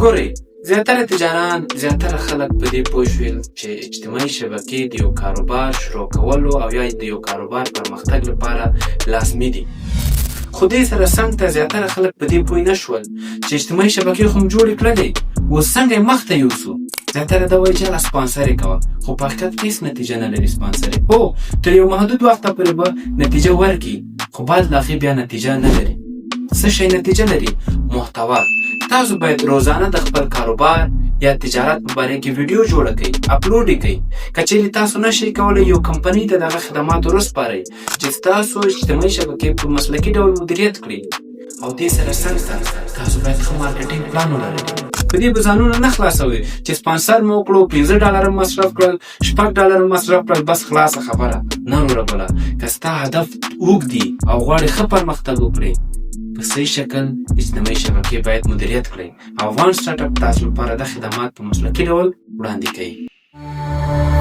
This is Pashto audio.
ګورئ، زیاتره تجاران، زیاتره خلک په دې پوه شول چې اجتماعي شبکې د یو کاروبار شروع کولو او یا د یو کاروبار پرمختګ لپاره لازمي دي. خو دې سره څنګ ته زیاتره خلک په دې پوه نه شول چې اجتماعي شبکې خو موږ جوړې کړلې، اوس څنګه یې مخته یوسو. زیاتره دا وایي چې هله سپانسر یې کوه، خو په حقیقت کې هېڅ نتیجه نه لري سپانسر یې. هو تر یو محدود وخته پورې به نتیجه ورکړي، خو بعد له هغې بیا نتیجه نه لري. څه شی نتیجه لري؟ محتوا. تاسو باید روزانه د خپل کاروبار یا تجارت په باره کې ویډیو جوړه کړئ، اپلوډ یې کړئ. که چیرې تاسو نشئ کولی یو کمپنۍ ته دغه خدمات ورسپارئ چې ستاسو اجتماعي شبکې په مسلکي ډول مدیریت کړي، او دې سره څنګ ته تاسو باید ښه مارکیټینګ پلان ولرئ. په دې به ځانونه نه خلاصوئ چې سپانسر مو وکړو، $15 مصرف کړل، $6 مصرف کړل، بس خلاصه خبره. نه وروره بله، که ستا هدف اوږد دي او غواړې ښه پرمختګ وکړې، په صحیح شکل اجتماعي شبکې باید مدیریت کړئ. افغان سټارټ اپ تاسو لپاره د خدمات په مسلکي ډول وړاندې کوي.